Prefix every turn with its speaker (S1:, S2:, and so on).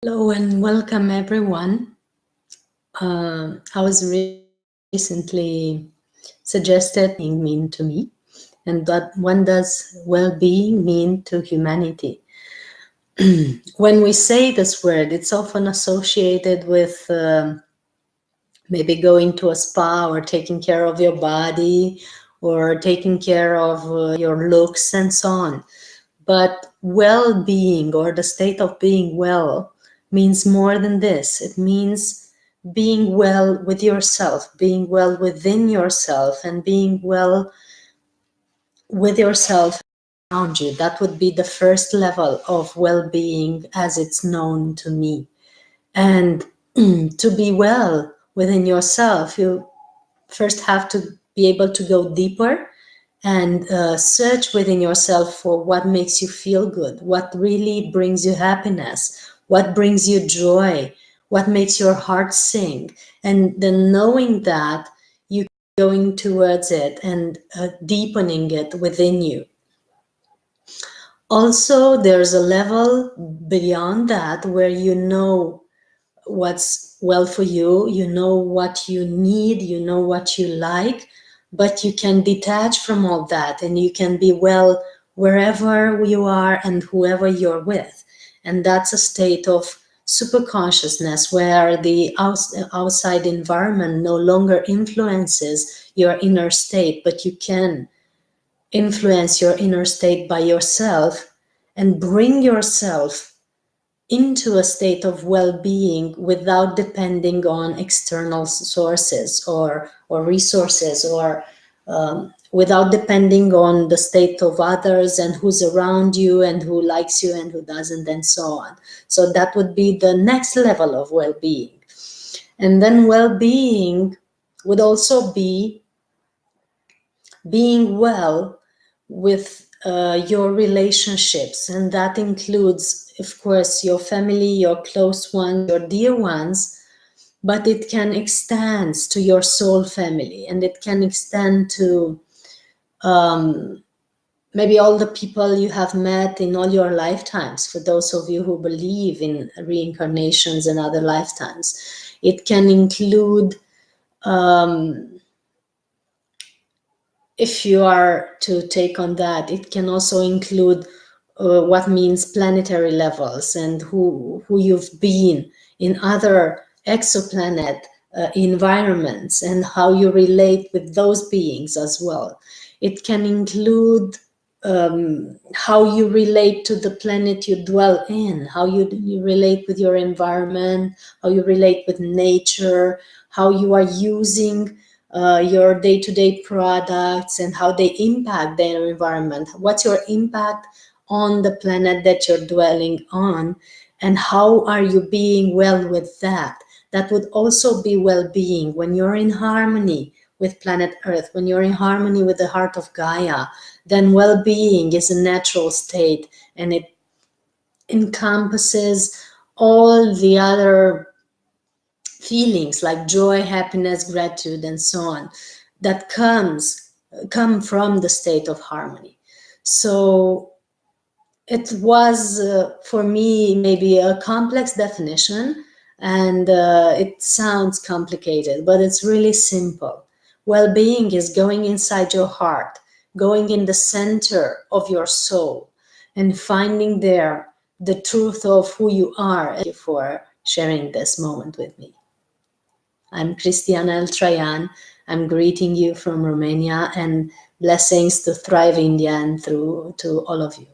S1: Hello and welcome everyone. I was recently suggested mean to me, and what does well-being mean to humanity? When we say this word, it's often associated with maybe going to a spa or taking care of your body or taking care of your looks and so on. But well-being, or the state of being well, means more than this. It means being well with yourself, being well within yourself, and being well with yourself around you. That would be the first level of well-being as it's known to me. And to be well within yourself, you first have to be able to go deeper and search within yourself for what makes you feel good, what really brings you happiness, what brings you joy, what makes your heart sing. And then knowing that, you going towards it and deepening it within you. Also, there's a level beyond that where you know what's well for you, you know what you need, you know what you like, but you can detach from all that and you can be well wherever you are and whoever you're with. And that's a state of super consciousness where the outside environment no longer influences your inner state, but you can influence your inner state by yourself and bring yourself into a state of well-being without depending on external sources or resources, or without depending on the state of others and who's around you and who likes you and who doesn't, and so on. So that would be the next level of well-being. And then well-being would also be being well with your relationships, and that includes, of course, your family, your close ones, your dear ones, but it can extend to your soul family, and it can extend to maybe all the people you have met in all your lifetimes, for those of you who believe in reincarnations and other lifetimes. It can include if you are to take on that, it can also include what means planetary levels and who you've been in other exoplanet environments and how you relate with those beings as well. It can include how you relate to the planet you dwell in, how you relate with your environment, how you relate with nature, how you are using your day-to-day products and how they impact their environment. What's your impact on the planet that you're dwelling on, and how are you being well with that? That would also be well-being when you're in harmony with planet Earth, when you're in harmony with the heart of Gaia. Then well-being is a natural state, and it encompasses all the other feelings like joy, happiness, gratitude, and so on, that come from the state of harmony. So it was for me maybe a complex definition, and it sounds complicated, but it's really simple. Well-being is going inside your heart, going in the center of your soul, and finding there the truth of who you are. Thank you for sharing this moment with me. I'm Cristiana Eltrayan. I'm greeting you from Romania, and blessings to Thriive India and to all of you.